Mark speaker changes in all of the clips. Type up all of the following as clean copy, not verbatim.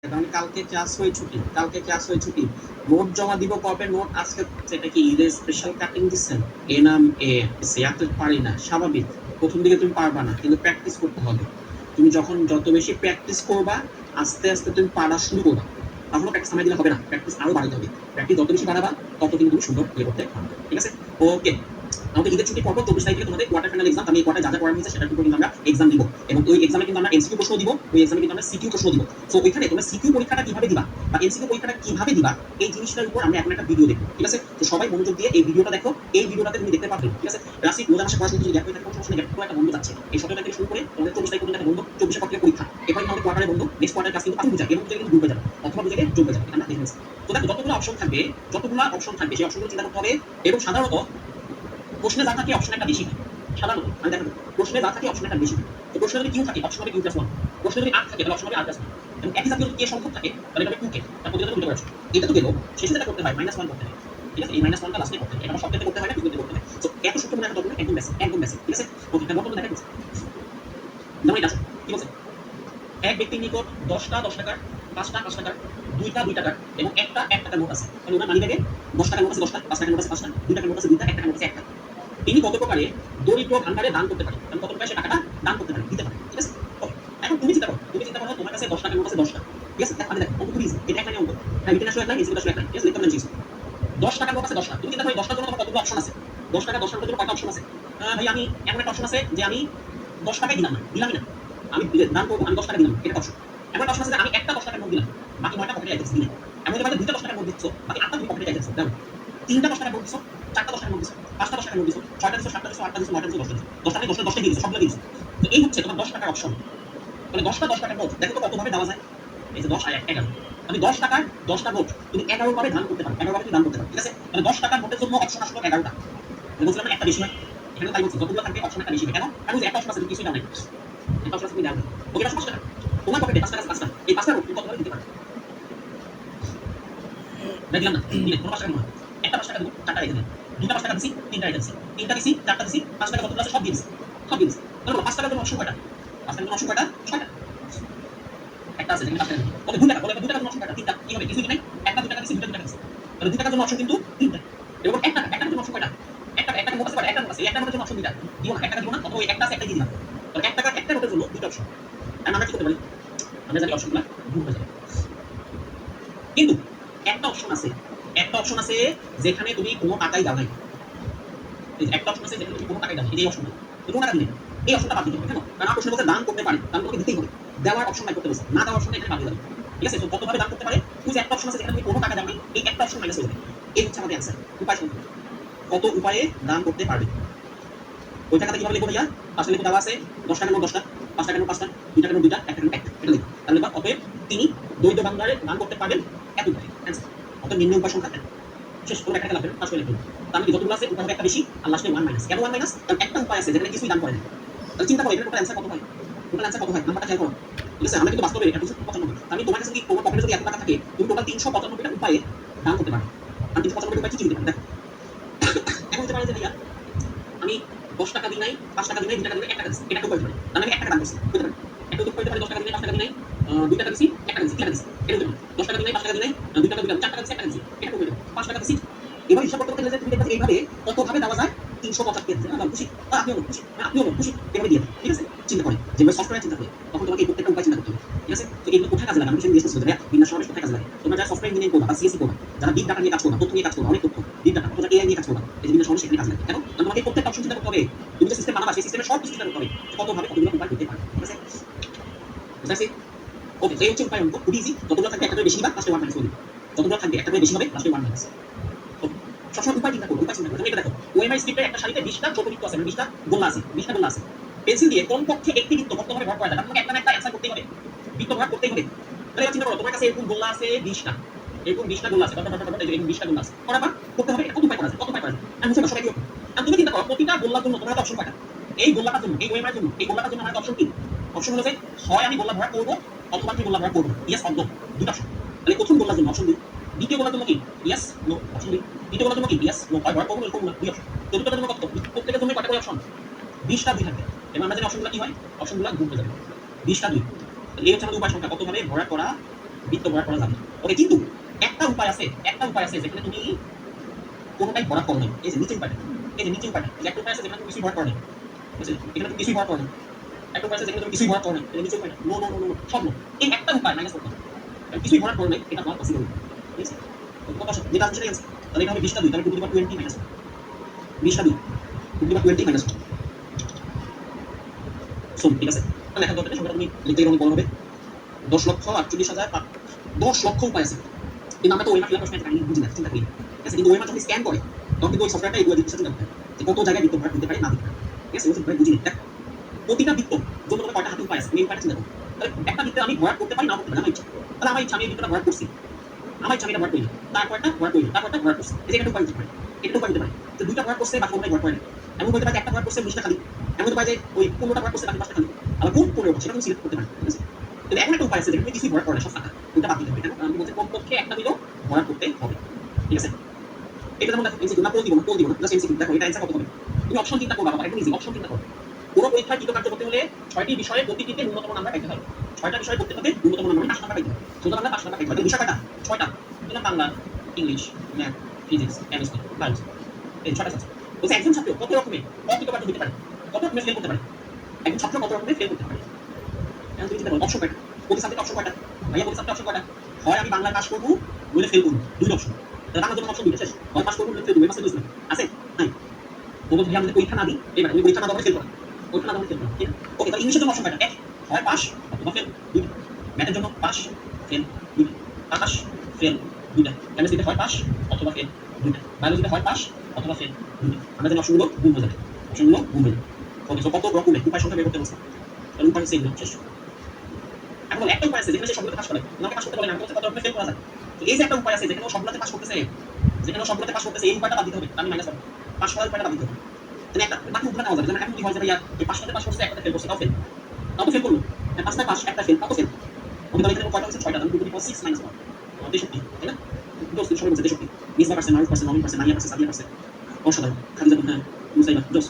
Speaker 1: কারণ কালকে ক্লাস হয়ে ছুটি। নোট জমা দিব কবে? নোট আজকে। এটা কি ঈদের স্পেশাল কাটিং দিচ্ছেন? এ নাম এ এত পারি না, স্বাভাবিক। প্রথম দিকে তুমি পারবা না, কিন্তু প্র্যাকটিস করতে হবে। তুমি যত বেশি প্র্যাকটিস করবা, আস্তে আস্তে তুমি পারা শুরু করবা। কখনো প্র্যাকটিস থামাই দিলে হবে না, প্র্যাকটিস আরো বাড়াতে হবে। প্র্যাকটিস যত বেশি বাড়াবা, তত কিন্তু তুমি সুন্দর ইয়ে করতে পারবে। ঠিক আছে, ওকে। আমাদের ঈদের ছুটি পরপর 24 তারিখে তোমাদের কোয়ার্টার ফাইনাল এক্সাম। আমি কোয়ার্টার যা যা পড়ানো হয়েছে সেটার উপর কিন্তু আমরা এক্সাম দিব, এবং ওই এক্সামে কিন্তু আমরা এমসিকিউ প্রশ্ন দিব, ওই এক্সামে কিন্তু আমরা সিকিউ প্রশ্ন দিব। সো ওইখানে তোমরা সিকিউ পরীক্ষাটা কিভাবে দিবা বা এমসিকিউ পরীক্ষাটা কিভাবে দিবা, এই জিনিসটার উপর আমরা এখন একটা ভিডিও দেখব। ঠিক আছে, তো সবাই মনোযোগ দিয়ে এই ভিডিওটা দেখো। এই ভিডিওটাতে তুমি দেখতে পাবে, ঠিক আছে, রাশি রোজা মাসে পড়াশোনা যদি গ্যাপ হয়ে থাকে, কোনো সমস্যা নেই, গ্যাপ একটা বন্ধ যাচ্ছে। এই 17 তারিখ থেকে শুরু করে তোমাদের 24 তারিখ পর্যন্ত একটা বন্ধ, 24 পর থেকে পরীক্ষা। এরপরে আমাদের কোয়ার্টারে বন্ধ, নেক্সট কোয়ার্টার ক্লাস কিন্তু পাঁচ বুঝা, এবং কিন্তু ডুবে যাবে, অথবা বুঝে ডুবে যাবে। এটা আমরা দেখে নিচ্ছি। তো দেখো, যতগুলো অপশন থাকবে সেই অপশনগুলো চিন্তা করতে হবে। এবং সাধারণত প্রশ্নে যা থাকে অপশন একটা বেশি হয়। সাধারণত আমি দেখো, প্রশ্নে যা থাকে অপশন একটা বেশি হয়। তো প্রশ্নে যদি কিউ থাকে, অপশন হবে কিউ প্লাস ওয়ান। প্রশ্নে যদি আর থাকে, তাহলে অপশন হবে আর প্লাস ওয়ান। এবং একই জাতীয় কে সংখ্যক থাকে, তাহলে এটা হবে টু কে। তার প্রতিটা উল্টো করা। এটা তো গেল, শেষে যেটা করতে হয় মাইনাস ওয়ান করতে হয়। ঠিক আছে, এই মাইনাস ওয়ানটা লাস্টে করতে হয়। এটা সব ক্ষেত্রে করতে হয় না, কিন্তু করতে হয়। তো এত সূত্র মনে রাখা দরকার, একদম বেসিক, একদম বেসিক। ঠিক আছে, ওকে। তার বর্তমানে দেখা যাচ্ছে যেমন এটা কি বলছে, এক ব্যক্তির নিকট 10টা 10 টাকার, 5টা 5 টাকার, 2টা 2 টাকার এবং একটা 1 টাকার নোট আছে। তাহলে ওনার মানি ব্যাগে 10 টাকার নোট আছে 10টা, 5 টাকার নোট আছে 5টা, 2 টাকার নোট আছে 2টা, 1 টাকার নোট আছে 1টা। তিনি কত প্রকারে দরিদ্র ভান্ডারে দান করতে পারেন? কারণ কত প্রকারে সে টাকাটা দান করতে পারে, দিতে পারে। ঠিক আছে, এখন তুমি চিন্তা করো তোমার কাছে 10 টাকার নোট আছে 10টা। ঠিক আছে, মানে দেখো অঙ্ক খুবই ইজি। এটা একটা অঙ্ক, হ্যাঁ, রিটেন আসলে এক লাইন, এসিটা আসলে এক লাইন। ঠিক আছে, লিখতে পারেন জিনিস। 10 টাকার নোট আছে 10টা। তুমি চিন্তা করো 10টার জন্য তোমার কতগুলো অপশন আছে? 10 টাকা 10টার জন্য কয়টা অপশন আছে? ভাই আমি এমন একটা অপশন আছে যে আমি 10 টাকাই দিলাম না, দিলামই না, আমি দান করবো, আমি 10 টাকা দিলাম, এটা অপশন। এমন একটা অপশন আছে যে আমি একটা 10 টাকার নোট দিলাম, বাকি 9টা পকেটে রেখেছি দিলাম। এমন হতে পারে 2টা 10 টাকার নোট দিচ্ছ, বাকি 8টা তুমি পকেটে রেখেছো। দেখো, 3টা 10 টাকার নোট দিচ্ছ, 4টা 10 টাকার নোট দিচ্ছ, 5টা 10 টাকার নোট দিচ্ছ, 6টা দিচ্ছ, 7টা দিচ্ছ, 8টা দিচ্ছ, 9টা দিচ্ছ, 10টা দিচ্ছ। 10টা 10টা দিয়ে দিচ্ছ, সবগুলো দিচ্ছ। তো এই হচ্ছে তোমার 10 টাকার অপশন। তাহলে 10টা 10 টাকার নোট দেখো তো কতভাবে দেওয়া যায়। এই যে 10 আর 11, আমি 10 টাকার 10টা নোট তুমি 11 ভাবে দান করতে পারো, 11 ভাবে তুমি দান করতে পারো। ঠিক আছে, তাহলে 10 টাকার নোটের জন্য অপশন আসলো 11টা। বলছিলাম না একটা বেশি হয়, এখানে তাই বলছি, যতগুলো থাকবে অপশন একটা বেশি হবে। কেন? কারণ একটা অপশন আছে কিছুই দাও নাই, একটা অপশন আছে তুমি দাও না। ওকে, 5 টাকা তোমার পকেটে 5 টাকা আছে 5টা, এই 5টা নোট তুমি কত ভাবে দিতে পারো? দিলাম না, দিলে কোনো 5 টাকা নয়, একটা 5 টাকা দেবো, 4টা রেখে দিলাম, 2টা 5 টাকা দিছি, 3টা রেখে দিছি, 3টা দিছি, 4টা দিছি, 5 টাকা কতগুলো আছে সব দিয়ে দিছি, সব দিয়ে দিছি। তাহলে 5 টাকার জন্য অপশন কয়টা? 5 টাকার জন্য অপশন কয়টা? 6টা। একটা আছে যেখানে 5 টাকা। ওকে, 2 টাকা, বলে 2 টাকার জন্য অপশন কয়টা? 3টা। কি হবে? কিছুই নাই, একটা 2 টাকা দিছি, 2টা 2 টাকা দিছি। তাহলে 2 টাকার জন্য অপশন কিন্তু 3টা। এবং 1 টাকা, 1 টাকার জন্য অপশন কয়টা? 1 টাকা, 1 টাকা নোট আছে, 1 টাকা নোট আছে, এই 1 টাকার নোটের জন্য অপশন 2টা। দিও না, 1 টাকা দিও না, অথবা ওই একটা আছে একটাই দিয়ে দিলাম। তাহলে 1 টাকার একটা নোটের জন্য 2টা অপশন। আর আমরা কি করতে পারি? আমরা জানি অপশনগুলো গুণ হয়ে যাবে। কিন্তু একটা অপশন আছে, একটা অপশন আছে যেখানে তুমি কোনো টাকাই দাও নাই। একটা অপশন আছে যেখানে তুমি কোনো টাকাই দাও নাই, এই অপশনটা কোনো টাকা দিলে এই অপশনটা বাদ দিতে হবে। কেন? কারণ প্রশ্ন বলতে দান করতে পারে, দান তোমাকে দিতেই হবে। দেওয়ার অপশন নাই করতে বলছে, না দেওয়ার অপশন এখানে বাদ দিয়ে যাবে। ঠিক আছে, তো কতভাবে দান করতে পারে? তুমি যে একটা অপশন আছে যেখানে তুমি কোনো টাকা দাও নাই, এই একটা অপশন মাইনাস হয়ে যাবে। এই হচ্ছে আমাদের অ্যান্সার। উপায় শুনতে, কত উপায়ে দান করতে পারবে। ওই টাকাটা কিভাবে লিখবো ভাইয়া? পাঁচটা লিখবো, দেওয়া আছে 10 টাকার নোট 10টা, 5 টাকার নোট 5টা, 2 টাকার নোট 2টা, 1 টাকার নোট 1টা, এটা লিখবো। তাহলে অতএব তিনি দরিদ্র ভান্ডারে দান করতে পারবেন এত উপায়। অ্যান্সার। অতএব নিম্ন উপায় সংখ্যা 10। শেষ, কোনো একটা লাভ হবে, পাঁচ করে লিখবো। তার মানে যতগুলো আছে উপায় হবে একটা বেশি, আর লাস্টে 1 মাইনাস। কেন 1 মাইনাস? কারণ একটা উপায় আছে যেখানে কিছুই দান করে না। তাহলে চিন্তা করো এখানে টোটাল অ্যান্সার কত হয়? টোটাল অ্যান্সার কত হয়? নাম্বারটা খেয়াল করো। ঠিক আছে, আমরা কিন্তু বাস্তবে এটা 295। আমি তোমার কাছে যদি তোমার পকেটে যদি এত টাকা থাকে, তুমি টোটাল 395টা উপায়ে দান করতে পারো। আর 395 উপায় কি কি দিতে পারো? দেখো, এখন হতে পারে যে ভাইয়া আমি 10 টাকা দিই নাই, 5 টাকা দিই নাই, 2 টাকা দিই নাই, 1 টাকা দিছি, এটা একটা উপায় হতে পারে। তাহলে আমি 1 টাকা দান করছি, হতে পারে। একটা উপায় হতে পারে 10 টাকা দিই নাই, 5 টাকা দিই নাই, 2 টাকা দিছি, 1 টাকা দিছি, 3 টাকা দিছি, এটা হতে পারে। 10 টাকা দিই নাই, 5 টাকা দিই নাই, 2 টাকা দিলাম, 4 টাকা দিছি, 1 টাকা দিছি, এটা হতে পারে। 5 টাকা দিছি, এভাবে হিসাব করতে গেলে তুমি দেখবে এইভাবে কতভাবে দেওয়া যায়। 375 পেয়ে যাবে, খুশি, আপনিও খুশি, আপনিও খুশি, এভাবে দিয়ে ঠিক আছে। চিন্তা করে যেভাবে সফটওয়্যার চিন্তা করে, তখন তোমাকে এই প্রত্যেকটা উপায় চিন্তা করতে হবে। ঠিক আছে, তো এগুলো কোথায় কাজে লাগে? আমি কিছু জিজ্ঞেস করছি, বিন্যাস সমাবেশ কোথায় কাজে লাগে? তোমরা যারা সফটওয়্যার ইঞ্জিনিয়ারিং করবা বা সিএসসি করবা, যারা বিগ ডাটা নিয়ে কাজ করবা, তথ্য নিয়ে কাজ করবা, অনেক তথ্য, বিগ ডাটা অথবা এআই নিয়ে কাজ করবা, এই বিন্যাস সমাবেশ সেখানে কাজে লাগে। কেন? কারণ তোমাকে প্রত্যেকটা অপশন চিন্তা করতে হবে। তুমি যে সিস্টেম বানাবা, সেই সিস্টেমে সব কিছু চিন্তা করতে হবে, কতভাবে কতগুলো উপায় করতে পারবে। ঠিক আছে, বুঝতে পারছি? ওকে, এই হচ্ছে উপায় অঙ্ক, খুব ইজি। যতগুলো থাকবে একটা করে বেশি বা লাস্টে 1 মাইনাস করে দিবে। যতগুলো থাকবে একটা করে বেশি হবে, লাস্টে 1 মাইনাস। সবসময় উপায় চিন্তা করবো, উপায় চিন্তা করবো। এটা দেখো, ওএমআই স্ক্রিপ্টে একটা শাড়িতে 20টা ছোট বৃত্ত আছে, 20টা গোলা আছে, 20টা গোলা আছে। পেন্সিল দিয়ে কমপক্ষে একটি বৃত্ত কতভাবে ভর করা যায়? তোমাকে একটা না একটা অ্যান্সার করতেই হবে, বৃত্ত ভর করতেই হবে। তাহলে এবার চিন্তা করো, তোমার কাছে এরকম গোলা আছে 20টা, এরকম 20টা গোলা আছে, এরকম 20টা গোলা আছে, করা বা করতে হবে। কত উপায় করা যায়? কত উপায় করা যায়? আমি বুঝতে সবাই কি? আর তুমি চিন্তা করো, প্রতিটা গোলার জন্য তোমার অপশন কয়টা? এই গোলাটার জন্য, এই ওএমআই জন্য, এই গোলাটার জন্য আমার অপশন কি? অপশন হলো যে হয় আমি গোলা ভরা করবো, অথবা আমি গোলা ভরা করবো। ইয়েস অর নো, দুটো অপশন। তাহলে প্রথম গোলার জন্য অপশন 2, দ্বিতীয় গোলার জন্য কি? Yes no, option 2। তৃতীয় গোলার জন্য কি? ইয়েস নো, হয় ভরা করবো এরকম না, 2 অপশন। চতুর্থটার জন্য কত? প্রত্যেকের জন্য কয়টা করে অপশন? 20টা 2 থাকবে। এবং আমরা জানি অপশনগুলো কি হয়? অপশনগুলো গুণ হয়ে যাবে, 20টা 2। এই হচ্ছে আমাদের উপায় সংখ্যা, কতভাবে ভরা করা বৃত্ত ভরাট করা যাবে। ওকে, কিন্তু একটা উপায় আছে যেখানে তুমি কোনোটাই ভরাট করো নাই। এই যে নিচে উপায়টা, এই যে নিচে উপায়টা, এই একটা উপায় আছে যেখানে তুমি কিছুই ভরাট করো নাই। বুঝলে, এখানে তুমি কিছুই ভরাট করো নাই। একটা উপায় আছে যেখানে তুমি কিছুই ভরাট করো নাই, এটা নিচে উপায়টা, নো নো নো নো সব নো। এই একটা উপায় মাইনাস করতে হবে, কিছুই ভরাট করো নাই, এটা তোমার পসিবল। ঠিক আছে, কত আসে যেটা আসলে আছে, তাহলে এটা হবে 20টা 2, তাহলে 2 টু দি পাওয়ার 20 মাইনাস 20টা 2, 2 to the power 20 minus. So ঠিক আছে, তাহলে এখন দরকার সংখ্যাটা তুমি লিখতে গেলে অনেক বড় হবে। 10,48,000, 10 লক্ষ উপায় আছে। কিন্তু আমরা তো ওই মাত্র প্রশ্নের কাহিনী বুঝি না, চিন্তা করি। ঠিক আছে, কিন্তু ওই মাত্র যখন স্ক্যান করে তখন কিন্তু ওই সফটওয়্যারটা এগুলো দিতে চিন্তা করে যে কত জায়গায় বৃত্ত ভরাট দিতে পারে না দিতে পারে। ঠিক আছে, ওই সফটওয়্যার বুঝি না। প্রতিটা বৃত্ত জন্য তোমার কয়টা হাতে উপায় আছে, এই উপায়টা চিন্তা করো। তাহলে একটা বৃত্তে আমি ভরাট করতে পারি না করতে পারি, আমার ইচ্ছা। তাহলে আমার ইচ্ছা আমি এই বৃত্তটা ভরাট করছি, আমার ইচ্ছা আমি এটা ভরাট করি, তারপরটা ভরাট করি, তারপরটা ভরাট করছি। এই যে একটা উপায় দিতে পারে, এটা উপায় দিতে পারে যে দুইটা ভরাট করছে বাকি কোনটাই ভরাট করে না। এমন বলতে পারে একটা ভরাট করছে 20টা খালি, এমন বলতে পারে যে ওই 15টা ভরাট করছে বাকি 5টা খালি। আবার কোন 15 সেটা তুমি সিলেক্ট করতে পারো। ঠিক আছে, কিন্তু এমন একটা উপায় আছে যেখানে তুমি কিছুই ভরাট করে না, সব ফাঁকা, ওইটা বাদ দিতে হবে। কেন? আমি বলছি কমপক্ষে একটা হইলেও ভরাট করতে হবে। ঠিক আছে, এটা যেমন দেখো এমসিকিউ না, পোল দিব না, জাস্ট এমসিকিউ। দেখো এটা অ্যানসার কত হবে, তুমি অপশন চিন্তা করবা, বাবা একদম ইজি, অপশন চিন্তা করো। পুরো পরীক্ষায় কৃতকার্য করতে হলে 6টি বিষয়ে প্রতিটিতে ন্যূনতম নাম্বার পাইতে হয়। 6টা বিষয় করতে হলে ন্যূনতম নাম্বার 5 নাম্বার পাইতে হয়। সুতরাং আমরা 5 নাম্বার পাইতে হয়। বিষয় কয়টা? 6টা। যেমন Bangla, English, math, physics, chemistry, biology, এই 6টা সাবজেক্ট। বলছে একজন ছাত্র কত রকমের অকৃতকার্য হতে পারে, কত রকমের ফেল করতে পারে, একজন ছাত্র কত রকমের ফেল করতে পারে। এখন তুমি চিন্তা করো অপশন কয়টা, প্রতি সাবজেক্ট অপশন কয়টা, ভাইয়া প্রতি সাবজেক্ট অপশন কয়টা, হয় আমি বাংলায় পাস করবো নইলে ফেল করবো, দুই অপশন। তাহলে বাংলার জন্য অপশন দুইটা শেষ, হয় পাস করবো নইলে ফেল করবো, এই মাসে বুঝবেন আছে নাই। তোমরা যদি আমাদের পরীক্ষা না দিই, এবার তুমি পরীক্ষা না দেওয়া ফেল করো, পরীক্ষা না দেওয়া ফেল করো। ঠিক আছে, ওকে, তাহলে ইংলিশের জন্য অপশন কয়টা, এক, হয় পাস অথবা ফেল, দুইটা। ম্যাথের জন্য পাস ফেল দুইটা, পাস ফেল দুইটা। কেমিস্ট্রিতে হয় পাস অথবা ফেল দুইটা, বায়োলজিতে হয় পাস অথবা ফেল দুইটা। আমরা জানি অপশনগুলো গুণ হয়ে যাবে, অপশনগুলো গুণ হয়ে যাবে। ওকে, সো কত রকমের উপায় সংখ্যা বের করতে বলছে, তাহলে উপায় সেম শেষ। এখন একটা উপায় আছে যেখানে সে সবগুলোতে পাস করে, আমাকে পাস করতে বলে না, আমাকে কত রকমের ফেল করা যায়। তো এই যে একটা উপায় আছে যেখানে সবগুলোতে পাস করতেছে, যেখানে সবগুলোতে পাস করতেছে, এই উপায়টা বাদ দিতে হবে, আমি মাইনাস করব, পাস করার উপায়টা বাদ দিতে হবে। তাহলে একটা বাকি উপায় নেওয়া যাবে, যেমন এখন কি হয় যে ভাইয়া এই 5টাতে পাস করছে, একটাতে ফেল করছে, তাও ফেল, তাও তো ফেল করলো। 5টায় পাস, একটা ফেল, তাও তো ফেল। আমি তাহলে এখানে কয়টা হচ্ছে 6টা, তাহলে 2 টু দি পাওয়ার 6 মাইনাস 1, 63, তাই না? দোস সবাই বলছে 63, মিসবা পারছে, মারুফ পারছে, নমিন পারছে, মাইয়া পারছে, সাদিয়া পারছে, অসাধারণ। খাদিজা হ্যাঁ, মুসাইবা দোস,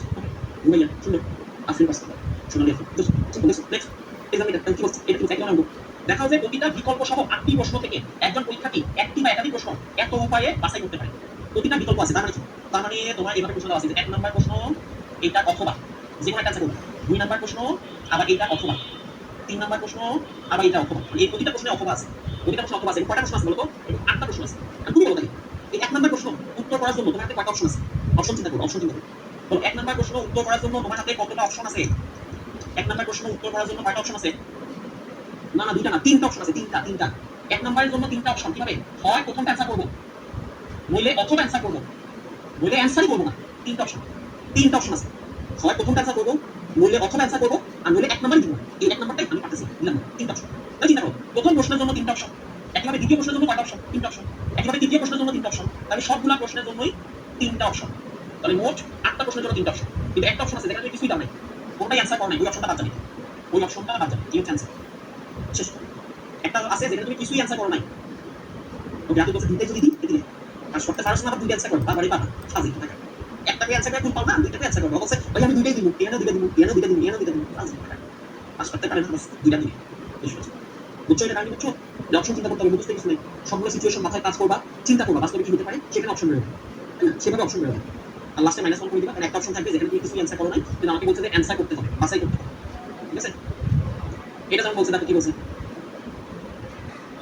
Speaker 1: উমাইয়া সুন্দর, আফরিন পারছে, সোনালি আফরিন দোস, দোস নেক্সট এক্সাম এটা কি বলছে, এটা কি এক নম্বর। দেখা যায় প্রতিটা বিকল্প সহ 8টি প্রশ্ন থেকে একজন পরীক্ষার্থী একটি বা একাধিক প্রশ্ন এত উপায়ে বাছাই করতে পারে। প্রতিটা বিকল্প আছে, তার মানে কি? তার মানে তোমার এভাবে প্রশ্ন দেওয়া আছে যে 1 নাম্বার প্রশ্ন এটা অথবা, যে কোনো একটা অ্যান্সার করবে। 2 নাম্বার প্রশ্ন আবার এটা অথবা, 3 নাম্বার প্রশ্ন আবার এটা অথবা। এই প্রতিটা প্রশ্নে অথবা আছে, প্রতিটা প্রশ্ন অথবা আছে। কয়টা প্রশ্ন আছে বলতো? 8টা প্রশ্ন আছে। আর তুমি বলো তাহলে এই 1 নাম্বার প্রশ্ন উত্তর করার জন্য তোমার হাতে কয়টা অপশন আছে? অপশন চিন্তা করো, অপশন চিন্তা করো। বলো 1 নাম্বার প্রশ্ন উত্তর করার জন্য তোমার হাতে কতটা অপশন আছে? 1 নাম্বার প্রশ্ন উত্তর করার জন্য কয়টা অপশন আছে? না না, দুইটা না, 3টা অপশন আছে, তিনটা। 1 নাম্বারের জন্য 3টা অপশন। কিভাবে? হয় প্রথমটা অ্যানসার করব, নইলে অথবা অ্যানসার করব, নইলে অ্যানসারই করব না। 3টা অপশন আছে, হয় প্রথমটা অ্যানসার করব, নইলে অথবা অ্যানসার করব, আর নইলে 1 নাম্বারই দিব। এই 1 নাম্বারটাই আমি পাচ্ছি, দিলাম না। 3টা অপশন। তাই চিন্তা করো, প্রথম প্রশ্নের জন্য 3টা অপশন, একইভাবে দ্বিতীয় প্রশ্নের জন্য কয়টা অপশন? 3টা অপশন, একইভাবে তৃতীয় প্রশ্নের জন্য 3টা অপশন। তাহলে সবগুলা প্রশ্নের জন্যই 3টা অপশন। তাহলে মোট 8টা প্রশ্নের জন্য 3টা অপশন। কিন্তু একটা অপশন আছে যেখানে তুমি কিছুই দাও নাই, কোনটাই অ্যানসার করো নাই, ওই অপশনটা বাদ যাবে, ওই অপশনটা বাদ যাবে। কি হচ্ছে অ্যানসার শেষ। একটা আছে যেখানে তুমি কিছুই অ্যানসার করো নাই, ওকে আপনি বলছেন দুইটাই যদি দিই দিলে আর সবটা পারছ না, আবার দুইটা অ্যানসার করো, বাবারই বাবা সাজি টাকা একটাকে অ্যানসার করে তুমি পাও না, দুইটাকে অ্যানসার করো। বলছে ভাই আমি দুইটাই দিব, এখানে দুইটা দিব, এখানে দুইটা দিব, এখানে দুইটা দিব, সাজি টাকা পাস করতে পারে না, বাস দুইটা দিবে। বুঝছো এটা কারণ? বুঝছো যে অপশন চিন্তা করতে হবে, বুঝতে কিছু নেই, সবগুলো সিচুয়েশন মাথায় কাজ করবা, চিন্তা করবা বাস্তবে কি হতে পারে, সেখানে অপশন বেরোবে, তাই না? সেভাবে অপশন বেরোবে। আর লাস্টে মাইনাস 1 করে দিবা, কারণ একটা অপশন থাকবে যেখানে তুমি কিছু অ্যানসার করো নাই, কিন্তু আমাকে বলছে যে অ্যানসার করতে হবে, বাছাই করতে হবে। ঠিক আছে, এটা যেমন বলছে, দেখো কি বলছে,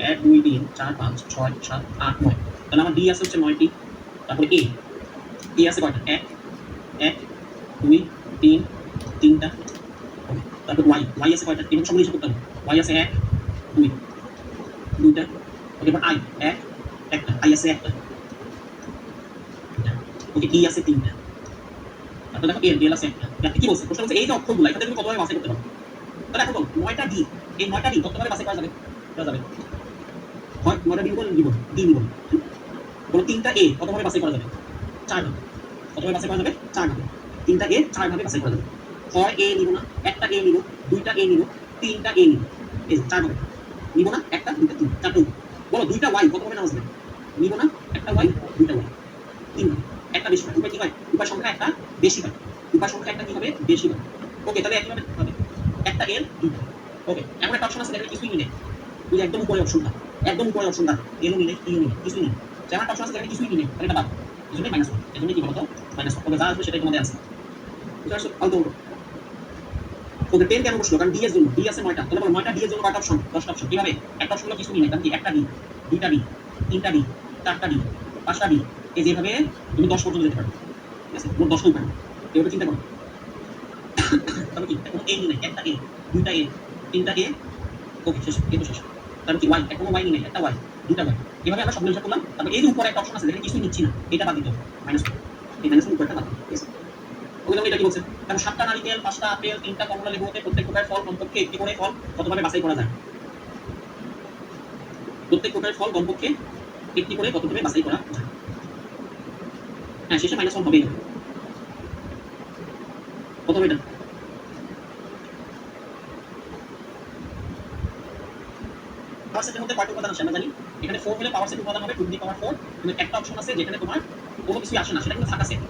Speaker 1: 1 2 3 4 5 6 7 8 9, তাহলে আমার ডি আছে হচ্ছে 9টি। তারপরে এ আছে কয়টা? 1 1 2 3 3টা। তারপর ওয়াই আছে কয়টা? এগুলো সবগুলো হিসাব করতে হবে। ওয়াই আছে 1 2 2টা। ওকে, এবার আই 1 একটা, আই আছে একটা। ওকে, ই আছে 3টা। তারপর দেখো এল আছে একটা। দেখো কি বলছে, প্রশ্ন বলছে এই যে অক্ষরগুলো এখানে তুমি কতভাবে বাছাই করতে পারো। তাহলে এখন বলো 9টা ডি, এই 9টা ডি কতভাবে বাছাই করা যাবে? করা যাবে হয় 9টা ডি নিব, ডি নিব। বলো 3টা এ কতভাবে বাছাই করা যাবে? 4 ভাবে। কতভাবে বাছাই করা যাবে? 4 ভাবে। 3টা এ 4 ভাবে বাছাই করা যাবে। হয় এ নিব না, একটা এ নিব, দুইটা এ নিব, 3টা এ নিব, এই 4 ভাবে নিব না, একটা দুইটা তিন, 4টা। বলো 2টা ওয়াই কতভাবে নেওয়া যাবে? নিব না, একটা ওয়াই, দুইটা ওয়াই, 3 ভাবে, একটা বেশি হয়। উপায় কি হয়? উপায় সংখ্যা একটা বেশি হয়, উপায় সংখ্যা একটা কি হবে? বেশি হয়। ওকে, তাহলে একইভাবে হবে একটা এল দুইটা। ওকে, এমন একটা অপশন আছে যেখানে কিছুই নেই, ওই একদম উপরে অপশনটা, একদম উপরে অপশনটা এলও নিলে ইউ নিলে কিছুই নেই, যেমন একটা অপশন আছে যেখানে কিছুই নিলে তাহলে এটা বাদ, এজন্যই -1, এজন্য কি বলতো -1, তবে যা আসবে সেটাই তোমাদের অ্যান্সার। বুঝতে পারছো? আলতো ওদের 10 কেন বসলো? কারণ ডি এর জন্য, ডি আছে 9টা, তাহলে বলো 9টা ডি এর জন্য কয়টা অপশন? 10টা অপশন। কিভাবে? একটা অপশন হলো কিছুই নেই, কারণ কি একটা ডি, দুইটা ডি, তিনটা ডি, চারটা ডি, পাঁচটা ডি, এই যেভাবে তুমি 10 পর্যন্ত যেতে পারো। ঠিক আছে? মোট 10টা উপায়। এভাবে চিন্তা করো। তাহলে কি কোনো এ নেই, একটা এ, দুইটা এ, তিনটা এ, ওকে শেষ, এ তো শেষ। তাহলে কি ওয়াই, কোনো ওয়াই নেই, একটা ওয়াই, দুইটা ওয়াই। এভাবে আমরা সবগুলো হিসাব করলাম। তারপর এই যে উপরে একটা অপশন আছে যেখানে কিছুই নিচ্ছি না, এটা বাদ দিতে হবে, -1, এই -1 উপরটা বাদ দিতে হবে। ওকে, যেমন এটা কি বলছে? কারণ 7টা নারিকেল, 5টা আপেল, 3টা কমলা লেবু হতে প্রত্যেক প্রকার ফল কমপক্ষে একটি করে ফল কতভাবে বাছাই করা যায়? প্রত্যেক প্রকার ফল কমপক্ষে একটি করে কতভাবে বাছাই করা যায়? হ্যাঁ, শেষে -1 হবেই হবে। কত হবে এটা? পাওয়ার সেটের মধ্যে কয়টা উপাদান আসে আমরা জানি? এখানে 4 হলে পাওয়ার সেট উপাদান হবে 2 টু দি পাওয়ার 4, কিন্তু একটা অপশন আছে যেখানে তোমার কোনো কিছুই আসে না, সেটা কিন্তু ফাঁকা সেট।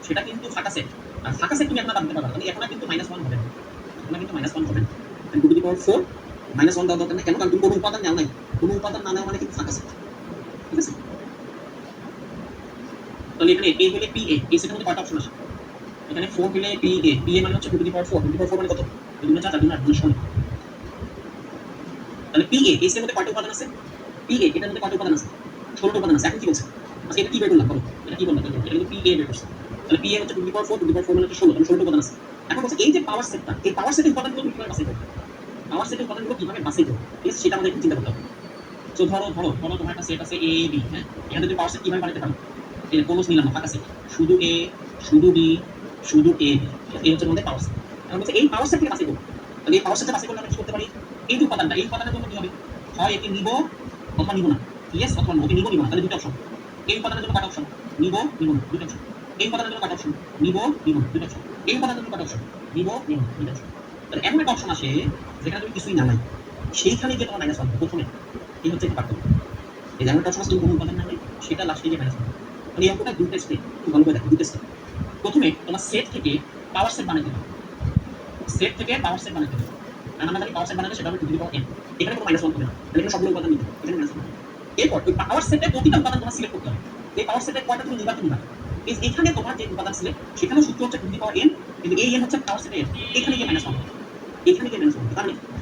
Speaker 1: সেটা কিন্তু ফাঁকা সেট। আর ফাঁকা সেট তুমি এখন আর বাদ দিতে পারবে না। মানে এখন আর কিন্তু -1 হবে না। এখন আর কিন্তু -1 হবে না। 2 টু দি পাওয়ার 4 -1 দেওয়ার দরকার নেই। কেন? কারণ তুমি কোনো উপাদান নাও নাই। কোনো উপাদান না নেওয়া মানে কিন্তু ফাঁকা সেট। ঠিক আছে? তাহলে এখানে a হলে pa, এই সেটের মধ্যে কয়টা অপশন আসে? এখানে 4 হলে pa মানে হচ্ছে 2 to the power 4, 2 to the পাওয়ার 4 মানে কত? 2 গুণে 4, 4 গুণে 8 গুণে 16। তাহলে pa এই সেটের মধ্যে কয়টা উপাদান আছে? pa এটার মধ্যে কয়টা উপাদান আছে? 16টা উপাদান আছে। এখন কি বলছে? আচ্ছা, এটা কি বের করলাম বলো? এটা কি বললাম? এটা কিন্তু pa বের করছে। তাহলে pa হচ্ছে 2 to the power 4, 2 to the পাওয়ার 4 মানে হচ্ছে 16, তাহলে 16টা উপাদান আছে। এখন বলছে এই যে পাওয়ার সেটটা, এই পাওয়ার সেটের উপাদানগুলো তুমি কিভাবে বাছাই করবে? পাওয়ার সেটের উপাদানগুলো কিভাবে বাছাই করবে? ঠিক আছে? সেটা আমাদের একটু চিন্তা করতে হবে। তো ধরো তোমার একটা সেট আছে a b, হ্যাঁ? এখানে তুমি পাওয়ার সেট কিভাবে বানাতে পারো? এই কোন নিলাম না, ফাঁকা সেট, শুধু a, শুধু b, শুধু a, এই হচ্ছে আমাদের পাওয়ার সেট। এখন বলছে এই পাওয়ার সেট থেকে বাছাই করব। তাহলে এই পাওয়ার সেটটা বাছাই করলে আমরা কি করতে পারি? এই যে উপাদানটা, এই উপাদানের জন্য কি হবে? হয় একে নিব অথবা নিব না। ইয়েস অথবা নো। ওকে নিব না, তাহলে দুটো অপশন। এই উপাদানের জন্য কয়টা অপশন? নিব না, দুটো অপশন। এই উপাদানের জন্য কয়টা অপশন? নিব না, দুটো অপশন। এই উপাদানের জন্য কয়টা অপশন? নিব না, দুটো অপশন। তাহলে এমন একটা অপশন আসে যেখানে তুমি কিছুই না নাই, সেইখানে গিয়ে তোমার মাইনাস 1 প্রথমে। এই হচ্ছে একটা পার্থক্য। এই যেমন একটা অপশন আছে তুমি কোনো উপাদান না নাই, সেটা লাস্টে গিয়ে মাইনাস 1। মানে এই অঙ্কটা দুটো স্টেপ, খুব ভালো করে দেখো, দুটো স্টেপ। প্রথমে তোমার সেট থেকে পাওয়ার সেট বানাতে হবে। সেট থেকে পাওয়ার সেট বানাতে হবে। আর আমরা জানি পাওয়ার সেট বানালে সেটা হবে 2 টু দি পাওয়ার n। এখানে কোনো -1 হবে না। তাহলে এখানে সবগুলো উপাদান নিতে হবে। এখানে -1 হবে। এরপর ওই পাওয়ার সেটে প্রতিটা উপাদান তোমার সিলেক্ট করতে হবে। এই পাওয়ার সেটে কয়টা তুমি নিবা, তুমি নিবা। এখানে তোমার যে উপাদান সিলেক্ট, সেখানে সূত্র হচ্ছে 2 টু দি পাওয়ার n, কিন্তু এই n হচ্ছে পাওয়ার সেটে n। এখানে গিয়ে -1 হবে। এখানে গিয়ে -1 হবে।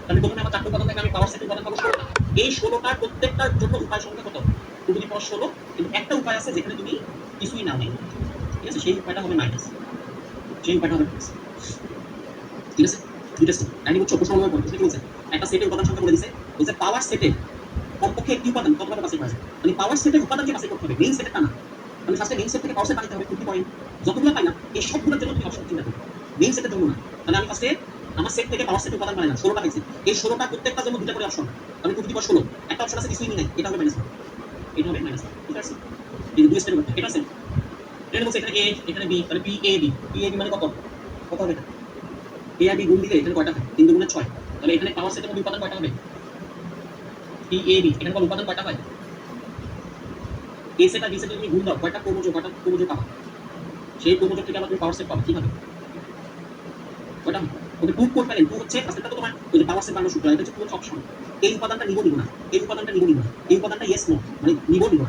Speaker 1: তাহলে প্রথমে আমার 4টা উপাদান থেকে আমি পাওয়ার সেটের উপাদান পাবো 16টা। এই 16টার প্রত্যেকটার জন্য উপায় সংখ্যা কত? 2 টু দি পাওয়ার 16, কিন্তু একটা উপায় আছে যেখানে তুমি কিছুই নাও নাই। ঠিক আছে? সেই উপায়টা হবে মাইনাস। সেই উপায়টা হবে প্লাস। ঠিক আছে? দুইটা স্টেপ। লাইনে বুঝছো? প্রশ্ন অনুযায়ী প্রশ্ন কি বলছে? একটা সেটের উপাদান সংখ্যা বলে দিছে। বলছে পাওয়ার সেটে কমপক্ষে একটি উপাদান কতভাবে বাছাই করা যায়? মানে পাওয়ার সেটের উপাদানকে বাছাই করতে হবে, মেইন সেটেরটা না। আমি ফার্স্টে মেইন সেট থেকে পাওয়ার সেট বানাতে হবে 50 পয়েন্ট। যতগুলো পাই না, এই সবগুলোর জন্য তুমি অপশন চিন্তা করবে। মেইন সেটের জন্য না। তাহলে আমি ফার্স্টে আমার সেট থেকে পাওয়ার সেটের উপাদান বানাইলাম, 16টা পাইছি। এই 16টা প্রত্যেকটার জন্য দুটো করে অপশন। তাহলে 2 টু দি পাওয়ার 16। একটা অপশন আছে কিছুই নাই, এটা হবে -1। এটা হবে -1। ঠিক আছে? এই দুই স্টেপ করতে। এটা আছে। এটা বলছে এখানে a, এখানে b, তাহলে PAB। PAB মানে কত? কত হবে এটা? a আর b গুণ দিলে এখানে কয়টা হয়? 3 গুণে 6। তাহলে এখানে পাওয়ার সেটের মধ্যে উপাদান কয়টা হবে? PAB। এখানে বল উপাদান কয়টা হয়? a সেট আর b সেট তুমি গুণ দাও, কয়টা ক্রোমোজোম পাবা? সেই ক্রোমোজোম থেকে আবার তুমি পাওয়ার সেট পাবা। কিভাবে? কয়টা হবে? ওকে 2 কোড পেলেন। 2 হচ্ছে ফার্স্টটা তো তোমার ওই যে পাওয়ার সেট বানানোর সূত্র। এটা হচ্ছে 2 অপশন। এই উপাদানটা নিব না। এই উপাদানটা নিব না। এই উপাদানটা ইয়েস নো, মানে নিব না।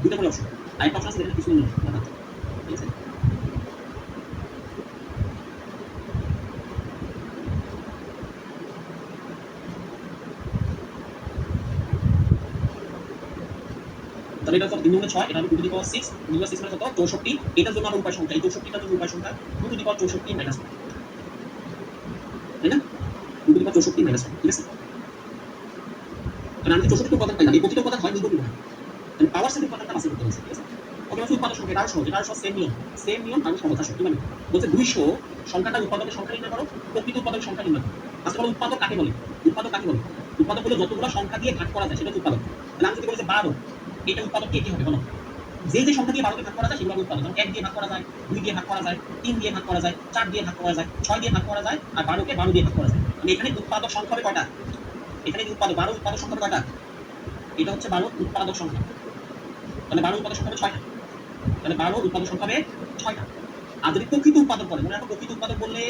Speaker 1: দুটো করে অপশন। আর একটা অপশন আছে যেখানে কিছু নেই। ঠিক আছে? তাহলে এটা কত? 3 গুণে 6, এটা হবে 2 to the power 6। 2 to the পাওয়ার 6 মানে কত? 64। এটার জন্য আবার উপায় সংখ্যা। এই 64টার জন্য উপায় সংখ্যা 2 টু দি পাওয়ার 64 মাইনাস 1। তাই না? 2 টু দি পাওয়ার 64 মাইনাস 1। ঠিক আছে? তাহলে আমি 64টা উপাদান পাইলাম। এই প্রতিটা উপাদান হয় নিব না। তাহলে পাওয়ার সেটের উপাদানটা বাছাই করতে হবে। ঠিক আছে? ওকে, আছে উৎপাদক সংখ্যা, এটাও সহজ। এটাও সব সেম নিয়ম। সেম নিয়ম আরো সহজ আসে। কিভাবে? বলছে 200 সংখ্যাটা উৎপাদকের সংখ্যা নির্ণয় করো, প্রকৃত উৎপাদকের সংখ্যা নির্ণয় করো। আজকে বলো উৎপাদক কাকে বলে? উৎপাদক কাকে বলে? উৎপাদক হলো যতগুলো সংখ্যা দিয়ে ভাগ করা যায় সেটা হচ্ছে উৎপাদক। তাহলে আমি যদি বলি যে 12, এটা উৎপাদক কে কি হবে বলো? যে সংখ্যা দিয়ে 12 কে ভাগ করা যায় সেগুলো হবে উৎপাদক। যেমন 1 দিয়ে ভাগ করা যায়, 2 দিয়ে ভাগ করা যায়, 3 দিয়ে ভাগ করা যায়, 4 দিয়ে ভাগ করা যায়, 6 দিয়ে ভাগ করা যায়, আর 12 কে 12 দিয়ে ভাগ করা যায়। মানে এখানে উৎপাদক সংখ্যা হবে কয়টা? এখানে উৎপাদক 12 উৎপাদক সংখ্যা হবে কয়টা? এটা হচ্ছে 12 উৎপাদক সংখ্যা। তাহলে 12 উৎপাদক সংখ্যা হবে 6টা। তাহলে 12 উৎপাদক সংখ্যা হবে 6টা। আর যদি প্রকৃত উৎপাদক বলে, মনে রাখো প্রকৃত উৎপাদক বললে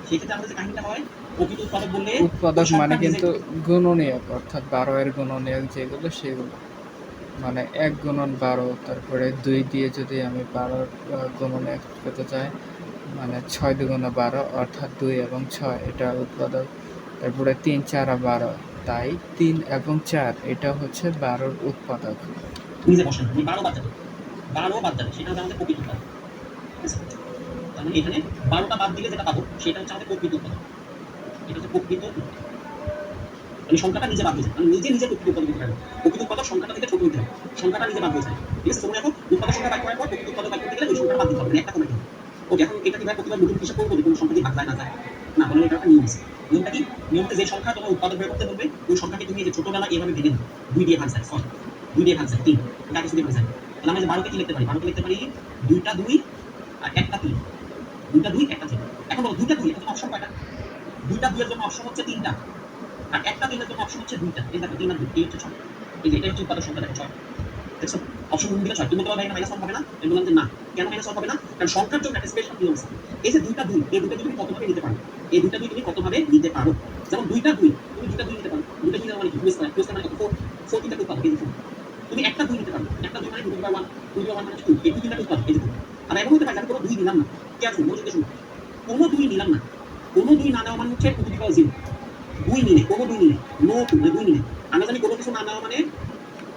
Speaker 1: সেক্ষেত্রে আমাদের যে কাহিনীটা হয়, প্রকৃত উৎপাদক বললে
Speaker 2: উৎপাদক
Speaker 1: ওই
Speaker 2: মানে
Speaker 1: সংখ্যার নিজে
Speaker 2: কিন্তু গুণনীয়ক, অর্থাৎ 12 এর গুণনীয়ক যেগুলো সেগুলো। মানে 1 গুণন 12, তারপরে 2 দিয়ে যদি আমি 12 গুণনীয়ক পেতে চাই, মানে 6 দুগুণে 12 অর্থাৎ 2 এবং 6 এটা উৎপাদক। তারপরে 3 4 12, তাই 3 এবং 4 এটা হচ্ছে 12 উৎপাদক।
Speaker 1: নিজে বসে না, 12 বাদ যাবে, 12 বাদ যাবে, সেটা হচ্ছে আমাদের প্রকৃত উৎপাদক। ঠিক আছে? তার মানে এখানে 12টা বাদ দিলে যেটা পাবো সেটা হচ্ছে আমাদের প্রকৃত উৎপাদক। এটা হচ্ছে প্রকৃত উৎপাদক। মানে সংখ্যাটা নিজে বাদ হয়ে যায়, মানে নিজে নিজে প্রকৃত উৎপাদক হতে পারে। প্রকৃত উৎপাদক সংখ্যাটা থেকে ছোট হতে হবে, সংখ্যাটা নিজে বাদ হয়ে যায়। ঠিক আছে? তোমরা এখন উৎপাদক সংখ্যা বাদ করার পর প্রকৃত উৎপাদক বাদ করতে গেলে ওই সংখ্যাটা বাদ দিতে হবে, মানে একটা কমে যাবে। ওকে, এখন এটা কিভাবে প্রতিবার নতুন হিসাব করবো যে কোন সংখ্যা দিয়ে ভাগ যায় না যায়? না, বলে এটা একটা নিয়ম আছে। নিয়মটা কি? নিয়মটা যে সংখ্যা তোমার উৎপাদক বের করতে বলবে ওই সংখ্যাকে তুমি এই যে ছোটবেলা এভাবে ভেঙে নাও। 2 দিয়ে ভাগ যায়, সরি 2 দিয়ে ভাগ যায় 3, এটা কিছু দিয়ে ভাগ যায়। তাহলে আমরা যে 12 কে কি লিখতে পারি? 12 কে লিখতে পারি 2টা 2 আর 1টা 3, 2টা 2 1টা 3। এখন বলো 2টা 2 এর জন্য অপশন কয়টা? 2টা 2 এর জন্য অপশন হচ্ছে 3টা, আর 1টা 3 এর জন্য অপশন হচ্ছে 2টা। এই দেখো 3 আর 2 এই হচ্ছে 6। এই যে এটা হচ্ছে উৎপাদক সংখ্যা, দেখো 6। দেখছো? অপশন গুণ দিলে 6। তুমি বলতে পারবে এখানে -1 হবে না? আমি বললাম যে না। কেন -1 হবে না? কারণ সংখ্যার জন্য একটা স্পেশাল নিয়ম আছে। এই যে 2টা 2, এই 2টা 2 তুমি কতভাবে নিতে পারো? এই 2টা 2 তুমি কতভাবে নিতে পারো? যেমন 2টা 2, তুমি 2টা 2 নিতে পারো। 2টা 2 মানে কি? 2 স্কয়ার, 2 স্কয়ার মানে কত? 4 3টা উৎপাদক, এই যে 4। তুমি একটা 2 নিতে পারো। একটা 2 মানে 2 * 1, 2 * 1 মানে 2, এই 2 3টা উৎপাদক, এই যে 2। আর এমন হতে পারে যে আমি কোনো 2 নিলাম না। কেন? মনোযোগ দিয়ে শুনো। কোনো 2 নিলাম না। কোনো 2 না নেওয়া মানে হচ্ছে 2 * 0। 2 নিলে, কোনো 2 নিলে, নো 2 মানে 2 নিলে। আমরা জানি কোনো কিছু না নেওয়া মানে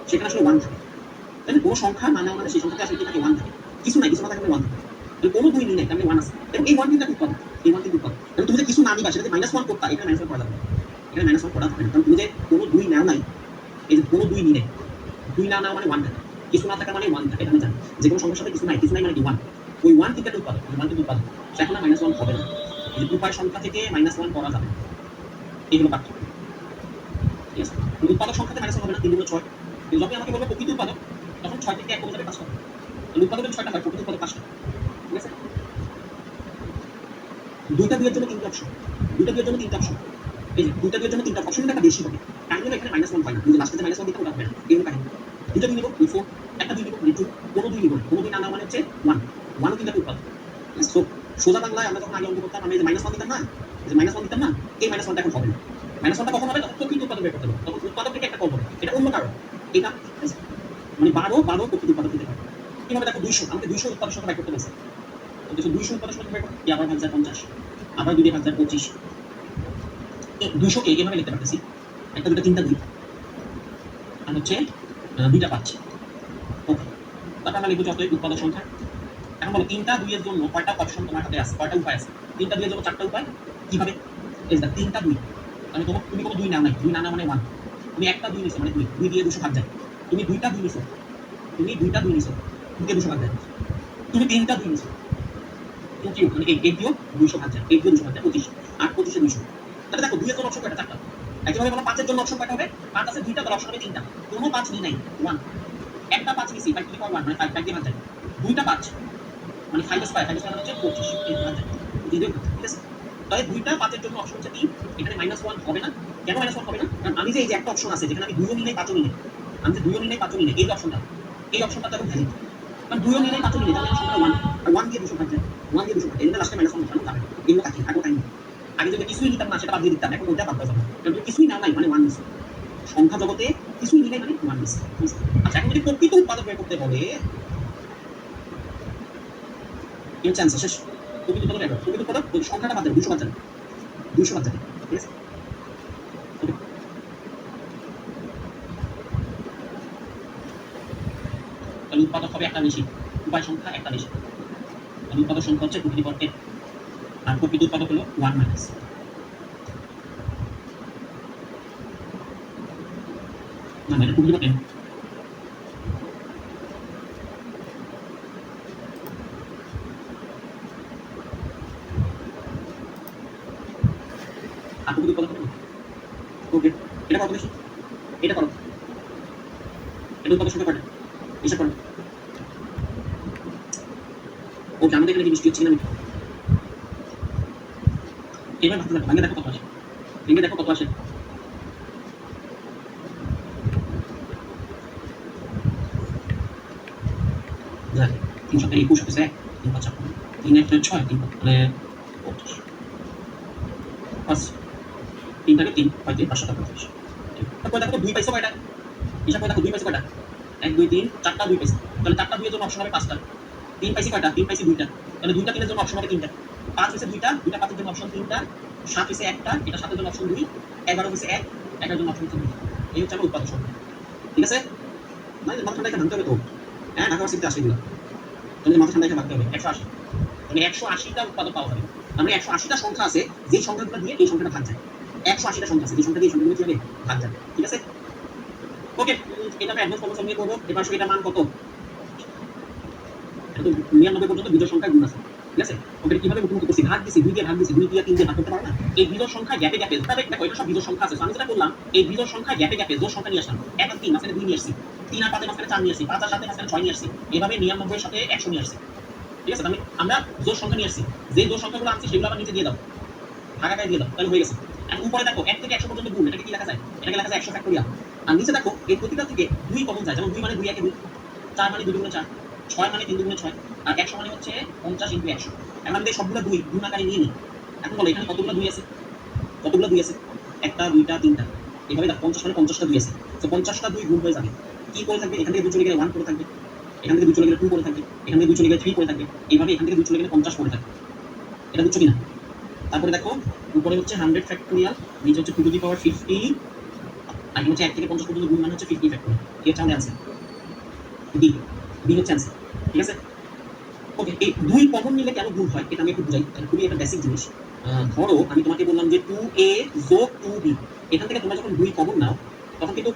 Speaker 1: সেখানে আসলে 1 থাকে। তাই না? কোনো সংখ্যা না নেওয়া মানে সেই সংখ্যাতে আসলে কি থাকে? 1 থাকে। কিছু নাই, কিছু না থাকলে 1 থাকে। তাহলে কোনো 2 নিলে তার মানে 1 আছে। এবং এই 1 কিন্তু একটা উৎপাদক। এই 1 কিন্তু উৎপাদক। তাহলে তুমি যে কিছু না নিবা সেটাতে -1 করতা, এখানে -1 করা যাবে না। এখানে -1 করা যাবে না। কারণ তুমি যে কোনো 2 নাও নাই, এই যে কোনো 2 নিলে, 2 না নেওয়া মানে 1 থাকে। কিছু না থাকা মানে 1 থাকে, এটা আমি জানি। যে কোনো সংখ্যার সাথে কিছু নাই মানে কি 1। ওই 1 কিন্তু একটা উৎপাদক। ওই 1 কিন্তু উৎপাদক। সেখানে -1 হবে না। এই যে উপায় সংখ্যা থেকে -1 করা যাবে না। এই হলো পার্থক্য। ঠিক আছে? উৎপাদক সংখ্যাতে -1 হবে না, 3 × 6। কিন্তু যখন আমাকে বলবে প্রকৃত উৎপাদক, তখন 6 থেকে 1 কমে যাবে 5 হবে। তাহলে উৎপাদক যদি 6টা হয়, প্রকৃত উৎপাদক 5টা। ঠিক আছে? 2টা 2 এর জন্য 3টা অপশন। 2টা 2 এর জন্য 3টা অপশন। এই যে 2টা 2 এর জন্য 3টা অপশন কিন্তু একটা বেশি হবে। কারণ হলো এখানে -1 হয় না। তুমি যে লাস্টে যে -1 দিতে ওটা হবে না। এই হলো কাহিনী। 2টা 2 নিব, 4, একটা 2 নিব, 2, কোনো 2 নিব না। কোনো 2 না নেওয়া মানে হচ্ছে 1। 1 ও কিন্তু একটা উৎপাদক। সো সোজা বাংলায় আমরা যখন আগে অঙ্ক করতাম, আমি এই যে -1 দিতাম না? এই যে -1 দিতাম না? এই -1 টা এখন হবে না। -1 টা কখন হবে? যখন প্রকৃত উৎপাদক বের করতে হবে। তখন উৎপাদক থেকে একটা কম হবে। এটা অন্য কারণ। এটা মানে 12 প্রকৃত উৎপাদক দিতে পারবে। কিভাবে? দেখো 200, আমাকে 200 উৎপাদক সংখ্যা বের করতে বলছে। তো 200 উৎপাদক সংখ্যা বের করতে আবার ভাগ যায় 50, আবার 2 দিয়ে ভাগ যায় 25। এই 200 কে এভাবে লিখতে পারতেছি। একটা 2টা 3টা 2 আর হচ্ছে 2টা 5। ওকে। তারপর আমরা লিখব যতই উৎপাদক সংখ্যা। এখন বলো 3টা 2 এর জন্য কয়টা অপশন তোমার হাতে আছে? কয়টা উপায় আছে? 3টা 2 এর জন্য 4টা উপায়। কিভাবে? এই যে 3টা 2, মানে তুমি কোনো 2 নাও নাই। 2 না নেওয়া মানে 1। তুমি একটা 2 নিছো মানে 2। 2 দিয়ে 200 ভাগ যায়। তুমি 2টা 2 নিছো। তুমি 2টা 2 নিছো। 2 দিয়ে 200 ভাগ যায়। তুমি 3টা 2 নিছো। 2 কিউব মানে 8 দিয়েও 200 ভাগ যায়। 8 দিয়ে 200 ভাগ যায় 25। 8 25 এ 200। তাহলে দেখো 2 এর জন্য অপশন কয়টা? 4টা। একইভাবে বলো 5 এর জন্য অপশন কয়টা হবে? 5 আছে 2টা, তাহলে অপশন হবে 3টা। কোনো 5 নিই নাই, 1। একটা 5 নিছি, 5 to the power 1 মানে 5 দিয়ে ভাগ যায়। 2টা 5 মানে 5 স্কয়ার, 5 স্কয়ার মানে হচ্ছে 25, এই ভাগ যায়। ঠিক আছে? তাহলে 2টা 5 এর জন্য অপশন হচ্ছে 3। এখানে -1 হবে না। কেন -1 হবে না? কারণ আমি যে এই যে একটা অপশন আছে যেখানে আমি 2 ও নিই নাই 5 ও নিই নাই। আমি যে 2 ও নিই নাই 5 ও নিই নাই, এই অপশনটা। এই অপশনটা তো এখন ভ্যালিড। কারণ 2 ও নিই নাই 5 ও নিই নাই, তাহলে সংখ্যাটা 1 আর 1 দিয়ে 200 ভাগ যায়। 1 দিয়ে 200 ভাগ যায়। এজন্য লাস্টে -1 উঠানো যাবে না। এগুলো কাকে? আগে টাইম। আগে যদি কিছুই নিতাম না সেটা বাদ দিয়ে দিতাম। এখন ওইটা বাদ দেওয়া যাবে না। কারণ তুমি কিছুই নাও নাই মানে 1 নিছো। সংখ্যা জগতে কিছুই নিলে মানে 1 নিছো। আচ্ছা, এখন যদি প্রকৃত উৎপাদক বের করতে বলে, কি হচ্ছে অ্যান্সার শেষ? প্রকৃত উৎপাদক বের করো। প্রকৃত উৎপাদক ওই সংখ্যাটা বাদ দেবে, 200 বাদ যাবে। 200 বাদ যাবে। ঠিক আছে? ওকে। তাহলে উৎপাদক হবে একটা বেশি, উপায় সংখ্যা একটা বেশি। তাহলে উৎপাদক সংখ্যা হচ্ছে 2 to the power 10 আর প্রকৃত উৎপাদক হলো 1 মাইনাস। না এটা 2 to the power 10। আর প্রকৃত উৎপাদক কত? ওকে, এটা কত বেশি? এটা করো। এটা উৎপাদক সংখ্যা কয়টা? হিসাব করো। ওকে, আমাদের এখানে কি বৃষ্টি হচ্ছে না? এবার ভাবতে থাকো, ভেঙে দেখো কত আসে। ভেঙে দেখো কত আসে। দেখ 3 × 21 হচ্ছে 1, 3 × 5 = 3 × 6, 3 মানে 25। পাঁচ 3 থাকে 3 হয় 3 5 7 25 তারপর দেখো 2 পাইছো কয়টা হিসাব করে দেখো 2 পাইছো কয়টা 1 2 3 4টা 2 পাইছো তাহলে 4টা 2 এর জন্য অপশন হবে 5টা 3 পাইছি কয়টা 3 পাইছি 2টা তাহলে 2টা 3 এর জন্য অপশন হবে 3টা 5 হইছে 2টা 2টা 5 এর জন্য অপশন 3টা 7 হইছে একটা এটা 7 এর জন্য অপশন 2 11 হইছে 1 1 এর জন্য অপশন 2 এই হচ্ছে আমার উৎপাদক সংখ্যা ঠিক আছে মানে মাথা ঠান্ডা ভাঙতে হবে তো হ্যাঁ ঢাকা সিটিতে আসে এগুলো তাহলে মাথা ঠান্ডা ভাঙতে হবে 180 মানে 180টা উৎপাদক পাওয়া যাবে আমরা 180টা সংখ্যা আছে যেই সংখ্যাগুলো দিয়ে এই সংখ্যাটা ভাগ যায় 180টা সংখ্যা আছে যে সংখ্যা দিয়ে এই সংখ্যাগুলো কিভাবে ভাগ যাবে ঠিক আছে ওকে এটা আমরা অ্যাডভান্স প্রবলেম নিয়ে করব এবার এটা মান কত এটা তো 99 পর্যন্ত বিজোড় সংখ্যা গুণ আছে ঠিক আছে ওকে কিভাবে মুখোমুখি করছি ভাগ দিছি 2 দিয়ে ভাগ দিছি 2 দিয়ে 3 দিয়ে ভাগ করতে পারো না এই বিজোড় সংখ্যা গ্যাপে গ্যাপে তবে দেখো এটা সব বিজোড় সংখ্যা আছে আমি যেটা বললাম এই বিজোড় সংখ্যা গ্যাপে গ্যাপে জোড় সংখ্যা নিয়ে আসলাম 1 আর 3 মাঝখানে 2 নিয়ে আসছি 3 আর 5 এর মাঝখানে 4 নিয়ে আসছি 5 আর 7 এর মাঝখানে 6 নিয়ে আসছি এভাবে 99 এর সাথে 100 নিয়ে আসছি ঠিক আছে আমরা জোড় সংখ্যা নিয়ে আসছি যে জোড় সংখ্যাগুলো আনছি সেগুলো আবার নিচে দিয়ে দাও ভাগাকারে দিয়ে দাও তাহলে হয়ে গেছে আর উপরে দেখো 1 থেকে 100 পর্যন্ত গুণ এটাকে কি লেখা যায় এটাকে লেখা যায় 100 ফ্যাক্টোরিয়াল আর নিচে দেখো এই প্রতিটা থেকে 2 কমন যায় যেমন 2 মানে 2 একে 2 4 মানে 2 দুগুণে 4 6 মানে 3 দুগুণে 6 আর 100 মানে হচ্ছে 50 × 100 এখন আমি সবগুলো 2 গুণ আকারে নিয়ে নিই এখন বলো এখানে কতগুলো 2 আছে কতগুলো 2 আছে একটা দুইটা তিনটা এইভাবে দেখো 50 মানে 50টা 2 আছে তো 50টা 2 গুণ হয়ে যাবে কি করে থাকবে এখান থেকে 2 চলে গেলে 1 করে থাকবে এখান থেকে 2 চলে গেলে 2 করে থাকবে এখান থেকে 2 চলে গেলে 3 করে থাকবে এইভাবে এখান থেকে 2 চলে গেলে 50 করে থাকবে এটা বুঝছো কিনা তারপরে দেখো উপরে হচ্ছে 100 ফ্যাক্টোরিয়াল নিচে হচ্ছে 2 টু দি পাওয়ার 50 আর হচ্ছে 1 থেকে 50 পর্যন্ত গুণ মানে হচ্ছে 50 ফ্যাক্টোরিয়াল এই হচ্ছে আমাদের आंसर ডি ডি হচ্ছে आंसर ঠিক আছে ওকে এই দুই কমন নিলে কেন গুণ হয় এটা আমি একটু বুঝাই এটা খুবই একটা বেসিক জিনিস ধরো আমি তোমাকে বললাম যে 2a যোগ 2b এখান থেকে তোমরা যখন দুই কমন নাও তখন কিন্তু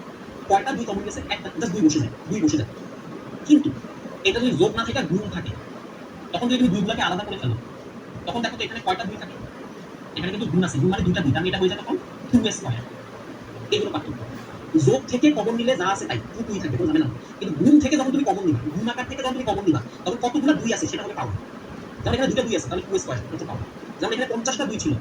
Speaker 1: কয়টা দুই কমন গেছে একটা জাস্ট দুই বসে যায় কিন্তু এটা যদি যোগ না থাকে গুণ থাকে তখন যদি তুমি দুইগুলোকে আলাদা করে ফেলো তখন দেখো তো এখানে কয়টা দুই থাকে এখানে কিন্তু গুণ আছে গুণ মানে দুইটা দুই আমি এটা হয়ে যায় তখন 2a স্কয়ার এগুলো পার্থক্য যোগ থেকে কমন নিলে যা আছে তাই দুই থাকে কোনো ঝামেলা কিন্তু গুণ থেকে যখন তুমি কমন নিবা গুণ আকার থেকে যখন তুমি কমন নিবা তখন কতগুলো দুই আছে সেটা হবে পাওয়ার যেমন এখানে দুটো দুই আছে তাহলে 2 স্কয়ার হচ্ছে পাওয়ার যেমন এখানে 50টা দুই ছিল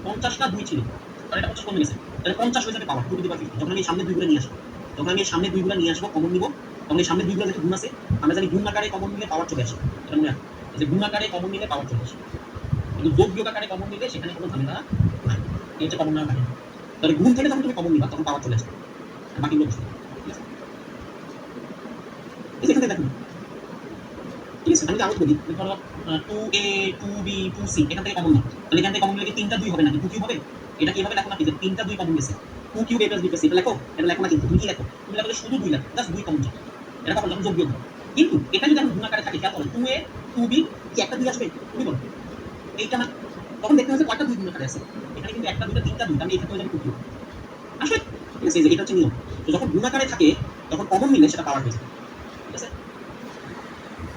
Speaker 1: 50টা দুই ছিল তাহলে এটা 50 কমে গেছে তাহলে 50 হয়ে যাবে পাওয়ার 2 টু দি পাওয়ার 50 যখন আমি সামনে দুইগুলো নিয়ে আসবো যখন আমি সামনে দুইগুলো নিয়ে আসবো কমন নিব তখন এই সামনে দুইগুলো যেটা গুণ আছে আমরা জানি গুণ আকারে কমন নিলে পাওয়ার চলে আসে এটা মনে রাখো যে গুণ আকারে কমন নিলে পাওয়ার চলে আসে কিন্তু যোগ বিয়োগ আকারে কমন নিলে সেখানে কোনো ঝামেলা নাই এই হচ্ছে কমন নেওয়ার কাহিনী তাহলে গুণ থেকে যখন তুমি কমন নিবা তখন পাওয়ার চলে আসবে বাকিগুলো বসে এখান থেকে দেখুন ঠিক আছে আমি আউট করি ধরো 2a 2b 2c এখান থেকে কমন নাও তাহলে এখান থেকে কমন নিলে তিনটা দুই হবে নাকি 2 কিউব হবে এটা কিভাবে লেখো না যে তিনটা দুই কমন গেছে 2 কিউব a b এটা লেখো এটা লেখো না কিন্তু তুমি কি লেখো তুমি লেখো শুধু দুই লেখো জাস্ট দুই কমন যায় এটা কখন যখন যোগ বিয়োগ কিন্তু এটা যদি আমি গুণ আকারে থাকে খেয়াল করো 2a 2b কি একটা দুই আসবে তুমি বলো এইটা না তখন দেখতে হবে কয়টা দুই গুণ আকারে আছে এখানে কিন্তু একটা দুইটা তিনটা দুই আমি এখানে হয়ে যাবে 2 কিউব আসলে ঠিক আছে এটা হচ্ছে নিয়ম তো যখন গুণ আকারে থাকে তখন কমন নিলে সেটা পাওয়ার হয়ে যায় ঠিক আছে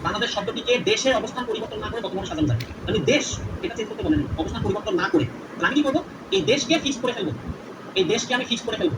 Speaker 1: বাংলাদেশ শব্দটিকে দেশের অবস্থান পরিবর্তন না করে বর্তমানে সাজানো যায় মানে দেশ এটা চেঞ্জ করতে বলেনি অবস্থান পরিবর্তন না করে আমি কি করবো এই দেশকে ফিক্স করে ফেলবো এই দেশকে আমি ফিক্স করে ফেলবো